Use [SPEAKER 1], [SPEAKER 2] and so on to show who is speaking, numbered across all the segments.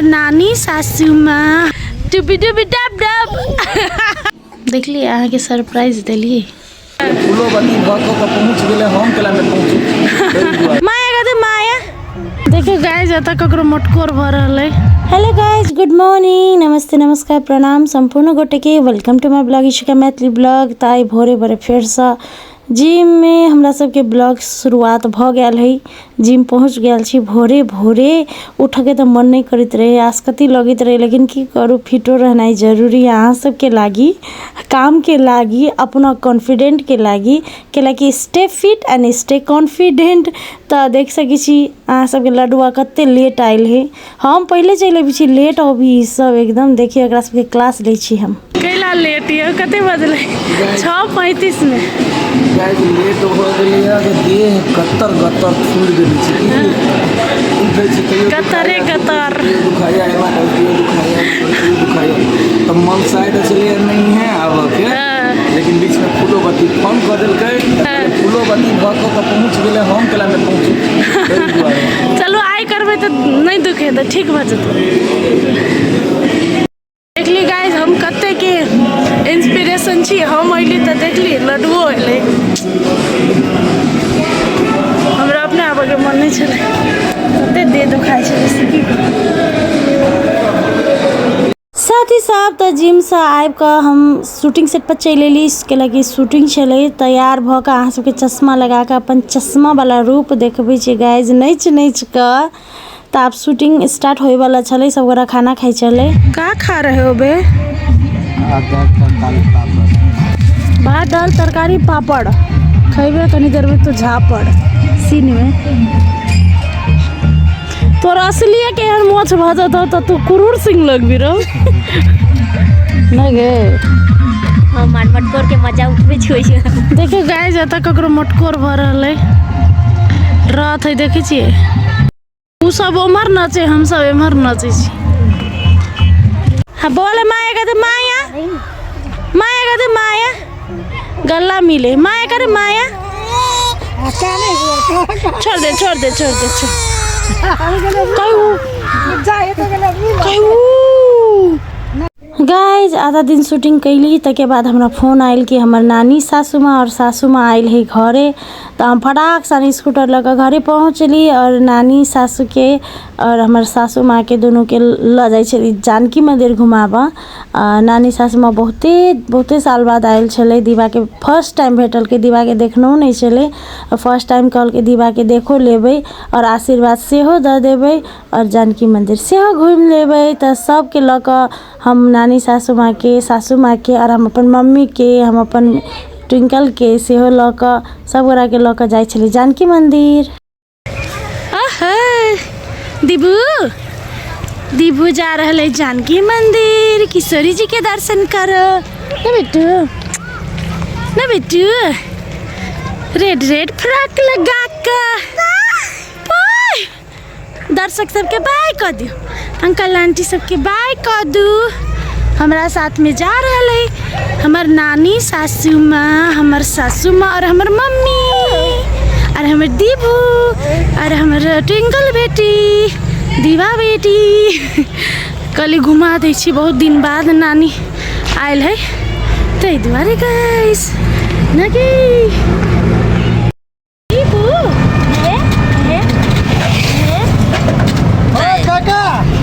[SPEAKER 1] हमार नानी सासू माँ डुबी डुबी डब डब देख लिए अहाँ के सरप्राइज दिली माया कहते माया देखिए गाइज अतः ककरो मटकोर भर रहा है। हेलो गाइज गुड मॉर्निंग नमस्ते नमस्कार प्रणाम संपूर्ण गोटे के welcome to my blog Ishuka Maithili blog. ताई भोरे भोरे फिर से जिम में हमरा सबके ब्लॉग शुरुआत भ गया है। जिम पहुँच गया छी भोरे भोरे उठके तो मन नहीं करते रहे आसकती लगित रहे, लेकिन की करूँ फिटो रहना जरूरी है अहाँ सबके लागी, काम के लागी, अपना कॉन्फिडेंट के लागी कि stay fit and stay confident. तो देख सकी छी अहाँ सबके लडुआ कते लेट आयल है। हम पहले चले भी लेट अभी सब एकदम देखिए एकरा सबके क्लास ले छी हम कैला लेट है कते बजले 6:35 में
[SPEAKER 2] लेट हो गया देह कतर गतर फूल गेली छी उठै छी कहियो
[SPEAKER 1] कतरे कतर
[SPEAKER 2] दुखाया तो मन साइड चले नहीं है अब के लेकिन बीच में फूलो बत्ती फोन कर देलकै फूलो बत्ती भक के पहुंच गेले हम केला में पहुंच
[SPEAKER 1] चलो आई करबे तो नहीं दुखे तो ठीक भ जते। देखली गाइस हम कते के इंस्पिरेशन छी हम अइली तो देखली लड्डू अइले हमरा अपने आबे के मन नहीं छले कते दे दुखाई छले। साथ ही साथ तो जिम से आबि कऽ हम शूटिंग सेट पर चलि एली इसके लगी शूटिंग चले तैयार भ कऽ अहाँ सबके चश्मा लगा कऽ अपन चश्मा वाला रूप देखबै छी गाइज नच नच कऽ। तो आप शूटिंग स्टार्ट होए वाला छले सब गोरा खाना खाई चले का खा रहे हो बे भात दाल तरकारी पापड़ खेबे कनी देर में तो झापड़ सीन में तोर असलिए के हर मोछ भजत हो तो तू कुरूर सिंह लगबी रहो न गे
[SPEAKER 3] हम मटकोर के मजा उठबे छोइ
[SPEAKER 1] देखियो गाइस जतऽ ककरो मटकोर भर रहले रात है देखै छियै उ सब उमर नचे हम सब एमहर नचे छी। हाँ बोले माया कहते माया गला मिले माया करे माया छोड़ दे गाइज आधा दिन शूटिंग कैली तके बाद हमरा फोन आयल कि हमर नानी सासू माँ और सासू माँ आयल है घरे। तो हम फटाक सा स्कूटर लगा घरे पहुँचली और नानी सासू के और हमर सासू माँ के दोनों के ल जाए जानकी मंदिर घुमाबा। नानी सासू माँ बहुते साल बाद आयल छले दीवा के फर्स्ट टाइम भेटल के दीवा के देखनो नहीं चले फर्स्ट टाइम कहल के दीवा के देखो लेबै और आशीर्वाद सेहो द देबै और जानकी मंदिर सेहो घूम लेबै। तो सबके ल कऽ हम नानी सासू माँ के और हम अपन मम्मी के हम अपन ट्विंकल के सेहो ल कऽ सब गोरा के ल कऽ जाय छली जानकी मंदिर। दीबू जा रहले जानकी मंदिर किशोरी जी के दर्शन करो ना बेटू रेड फ्रॉक लगा कर दर्शक सबके बाय कर दियो अंकल आंटी सबके बाय कर दू। हमारा साथ में जा रहा है हमार नानी सासू माँ हमार सासू माँ और हमार मम्मी और हमार दीबू और हमार ट्विंकल बेटी दीवा बेटी कल घुमा दै छी बहुत दिन बाद नानी आयल है तै दुआरे गाइस ना कि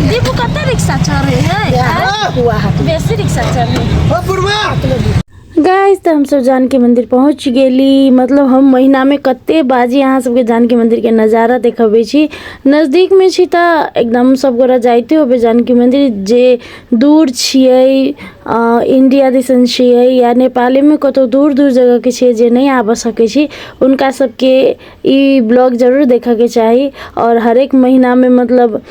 [SPEAKER 1] दीबू कते रिक्शा चढ़े है बेसी रिक्शा चढ़े गाइस। तो हम सब जानकी मंदिर पहुँच गेली मतलब हम महीना में कते बाजी अहाँ सबके जानकी मंदिर के नज़ारा देखबै छी नज़दीक में छी तो एकदम सब गोरा जाते होबे जानकी मंदिर जे दूर छियै इंडिया दिसन छियै या नेपाल में कतौ दूर जगह के छियै जे नहीं आबऽ सकै छी उनका सबके ई ब्लॉग जरूर देखे के चाही और हर एक महीना में मतलब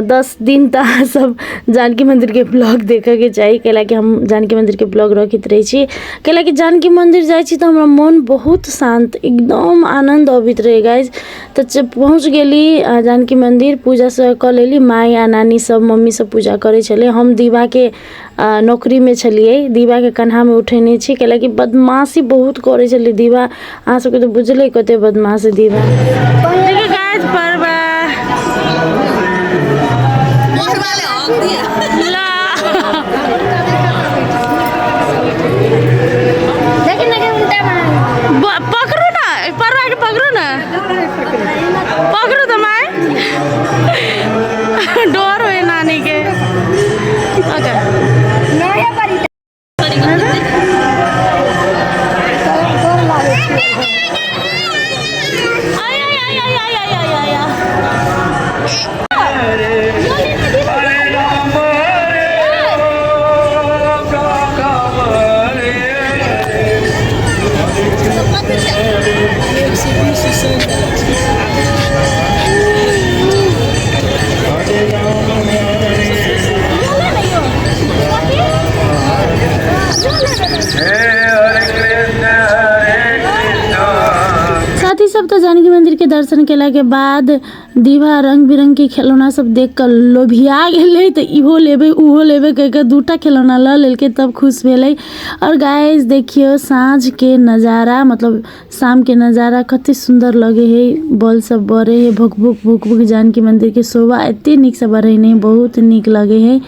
[SPEAKER 1] 10 दिन तक सब जानकी मंदिर के ब्लॉग देखे के चाहिए कैलाकि हम जानकी मंदिर के ब्लॉग रखित रही छी कैलाकि जानकी मंदिर जाए छी तो हमरा मन बहुत शांत एकदम आनंद अबित रहे गाइज। तो जब पहुँच गेली जानकी मंदिर पूजा से कऽ लेली माँ आ नानी सब मम्मी सब पूजा करे चले हम दीवा के नौकरी में छलिए दीवा के कन्हा में उठेने छी कैलाकि बदमाशी बहुत करे चली दीवा अहाँ सबके तो बुझले कते बदमाश दीवा। ला पकड़ो ना परवा के पकड़ो ना पकड़ो तो मैं डर हो नानी के ओके सब तो जानकी मंदिर के दर्शन केला के बाद दीवा रंग बिरंग के खिलौना सब देख कर लोभिया गेले तो इहो लेबे उहो लेबे कह के दूटा खिलौना ल लेके तब खुश भेले। और गाइस देखियो साँझ के नज़ारा मतलब शाम के नज़ारा कते सुंदर लगे है। बॉल सब बरे है भुक भुक भुक भुक जानकी मंदिर के शोभा एते निक से बरे नहीं बहुत निक लगे है।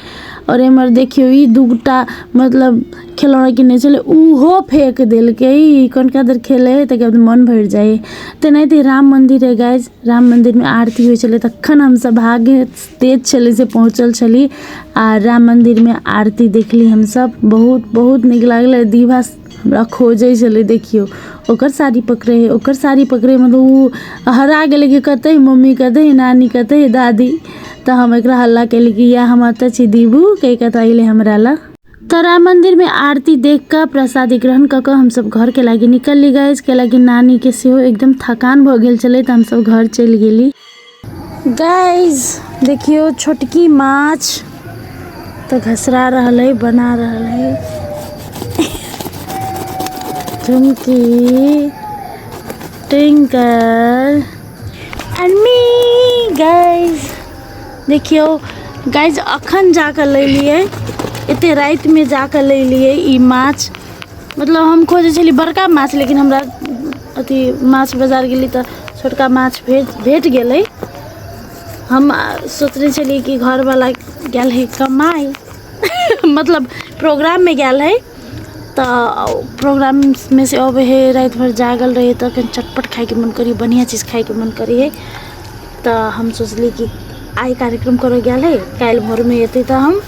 [SPEAKER 1] और एमर देखियो ई दूटा मतलब खिलौना किने चले उहो फेंक दिल के कौन कादर खेले है तक मन भर जाए। तो नहीं तो राम मंदिर है गाइज राम मंदिर में आरती हुई चले तखन हम सब भागे तेज चले से पहुँचल छली आ राम मंदिर में आरती देखली हम सब बहुत निक लागल। दीवा हमरा खोजे चले देखियो ओकर साड़ी पकड़े है ओकर साड़ी पकड़े मतलब वो हरा गए कि कते मम्मी कते नानी कते दादी तो हम एक हल्ला कैली कि या हम अत छी दीबू कई कतले हमरा ला। तो राम मंदिर में आरती देख कर प्रसादी ग्रहण कर हम सब घर के लागे निकल ली गए के लागे नानी के सेहो एकदम थकान भ गेल चले तो हम सब घर चल गेली। गाइज देखियो छोटकी माछ तो घसरा रहल है बना रहल है झुमकी ट्विंकल एंड मी गाइज देखियो गाइज अखन जाकर ले लिए इतने रात में जाकर ले लिए ई माछ मतलब हम खोजे छली बड़का माछ लेकिन हमरा अथी माछ बाजार गेली तो छोटका माछ भेट गेलै। हम सोचने छली कि घर वाला गेल है कमाई मतलब प्रोग्राम में गेल है तो प्रोग्राम में से अब है रात भर जागल रहे तो चटपट खाए के मन करी बढ़िया चीज़ खाए के मन करी है। तो हम सोचली कि आई कार्यक्रम करे गेल है काल भोर में अते तो हम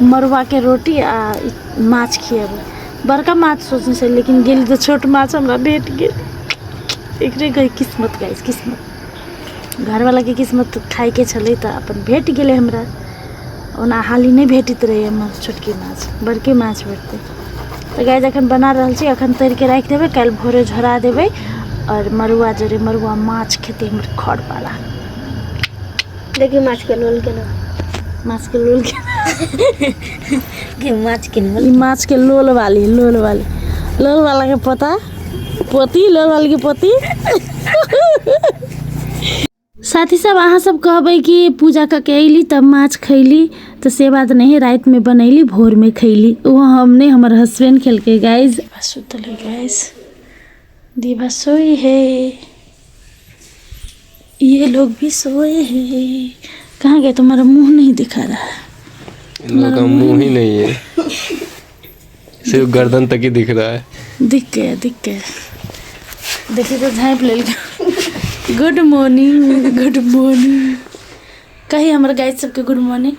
[SPEAKER 1] मरुआ के रोटी आ माछ खिएबै बड़का माछ सोचने से लेकिन गेली तो छोट माछ हमरा भेट गेल एकरे गई किस्मत गाइस किस्मत घर वाला के किस्मत खाए के छले तो अपन भेट गेले हमरा ओना हाली नहीं भेटित रहे हमर छोटकी माछ बड़के माछ भेटते। तो गाइस अखन बना रहल छी अखन तर के राख देबै काल भोरे झोरा देबै और मरुआ जरे मरुआ माछ खेते हमर खड़ वाला
[SPEAKER 3] देखिए माछ के लोल के ना
[SPEAKER 1] माछ के लोल
[SPEAKER 3] के
[SPEAKER 1] माछ के लोल वाली लोल वाला के पता पोती लोल वाली के पोती साथी सब अहाँ सब कहबै कि पूजा करके अली तब माछ खैली तो से बात नहीं रात में बनैली भोर में खैली वो हमने हमारे हस्बैंड खेल के गाइस सुतल है गाइस दीवा सोई है ये लोग भी सोए हैं। कहाँ गए तुम्हारा मुंह नहीं दिखा रहा है
[SPEAKER 4] इन लोगों का मुंह ही नहीं है सिर्फ गर्दन तक ही दिख रहा है।
[SPEAKER 1] दिख गया देखिए तो झाँप ले गुड मॉर्निंग कही हमारे गाइस सबके गुड मॉर्निंग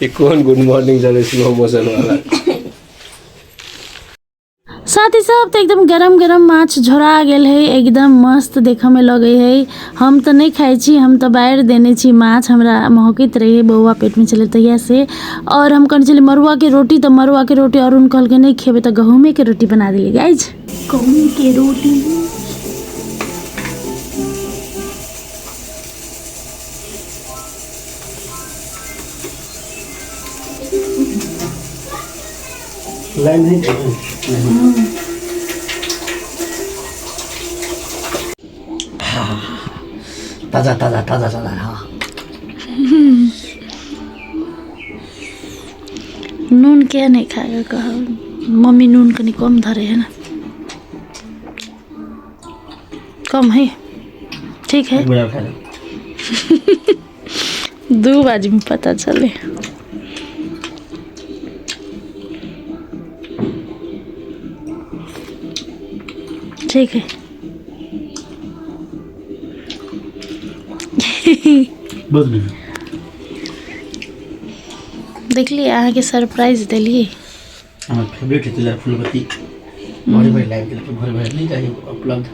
[SPEAKER 4] ये कौन गुड मॉर्निंग जरा स्लो मोशन वाला।
[SPEAKER 1] साथ ही सब तो एकदम गरम माछ झोरा गेल है एकदम मस्त देखे में लगे है। हम तो नहीं खाई छी हम तो बाहर देने छी माछ हमरा महकित रहे बउआ पेट में चले तैया से। और हम कहने चले मरुआ के रोटी तो मरुआ के रोटी और कहल के नहीं खेबे तो गहूमे के रोटी बना दिली गाइज गहूम के रोटी।
[SPEAKER 2] लाइन है ताजा हाँ।
[SPEAKER 1] नून क्या नहीं खाएगा कहा मम्मी नून कनी कम धरे है ना कम है ठीक है दो बाजी में पता चले। ठीक है। देख लिए अहाँ के सरप्राइज दिलिए।
[SPEAKER 5] हमार फेवरेट है फूलबत्ती। भरे भरे लाइव के भरे भरे नहीं चाहिए उपलब्ध।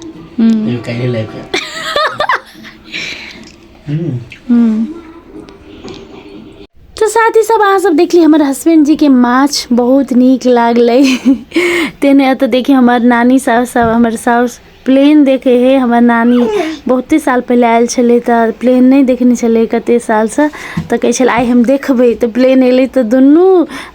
[SPEAKER 5] ये कहीं लाइव का।
[SPEAKER 1] तो साथ ही सब अहाँ सब देख ली हमारे हस्बैंड जी के माछ बहुत नीक लागल। तेने तो देखिए हमार नानी सास सब हमारे सास प्लेन देखे है। हमार नानी बहुते साल पहले आयल छले तो प्लेन नहीं देखने चले कते साल से तो कहे छल आई हम देखबे तो प्लेन एले तो दुनू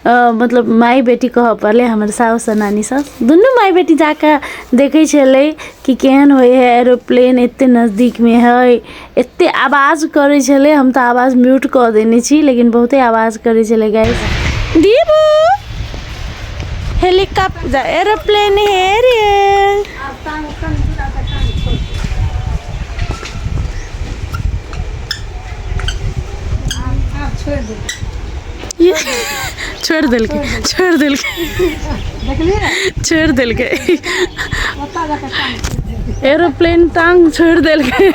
[SPEAKER 1] मतलब माई बेटी कह पड़े हमारे सास और नानी सास दुनू माई बेटी जाकर देखे छले कि केहन होय है एरोप्लेन एते नज़दीक में है एते आवाज़ करे छले। हम तो आवाज़ म्यूट कर देने छी लेकिन बहुते आवाज़ करे छले गाइस। दीबू हेलीकॉप्टर एरोप्लेन है रे। छोड़ दिल के एरोप्लेन टांग छोड़ दिल के।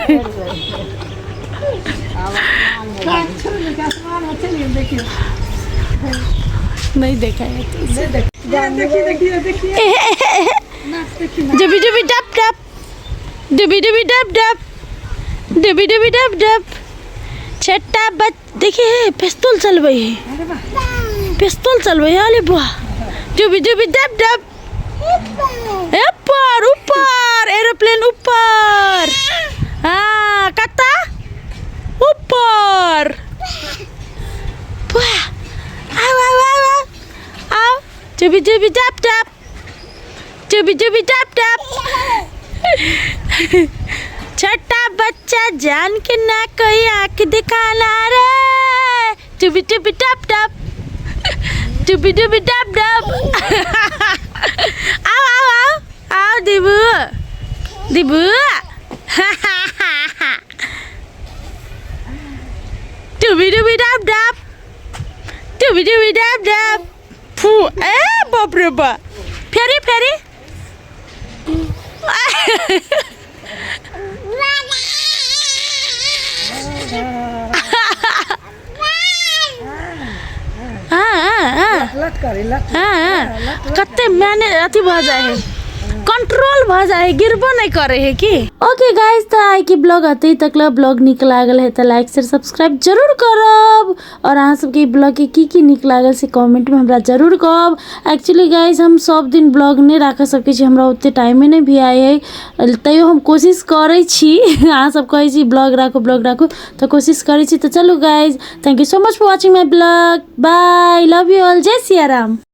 [SPEAKER 1] नहीं देखा है डुबी डुबी डब डब डुबी डुबी डब डब डुबी डुबी डब डब। छठा बच देखिए पिस्तौल चलबे है पिस्तौल चलबे है। अरे वाह डुबी डुबी डब डब ऊपर ऊपर एरोप्लेन ऊपर। हाँ कता ऊपर वाह आओ आओ आओ आओ डुबी डुबी डब डब डुबी डुबी डब डब। छोटा बच्चा जान के ना कोई आँख दिखाना रे। डुबी डुबी डब डब डुबी डुबी डब डब। आओ आओ आओ आओ दिबू दिबू। डुबी डुबी डब डब डुबी डुबी डब डब। फू ए बाप रे बाप फेरी फेरी। कते मैंने अथी भ जाए है कंट्रोल भ जाए है गिरबो नहीं करे है कि। ओके गाइस तो आई की ब्लॉग आते तक ब्लॉग निक लागल है तो लाइक शेयर सब्सक्राइब जरूर करब। और अहाँ सबके ब्लॉग के की निक लागल से कमेंट में हमरा जरूर कहब। एक्चुअली गाइस हम सब दिन ब्लॉग नहीं रख सके छी हमरा उतने टाइम नहीं भी आए है तैयो हम कोशिश करे छी। अहाँ सब कहे छी ब्लॉग राखो तो कोशिश करे छी। तो चलो guys thank you so much for watching my blog. Bye love you all जय सिया राम।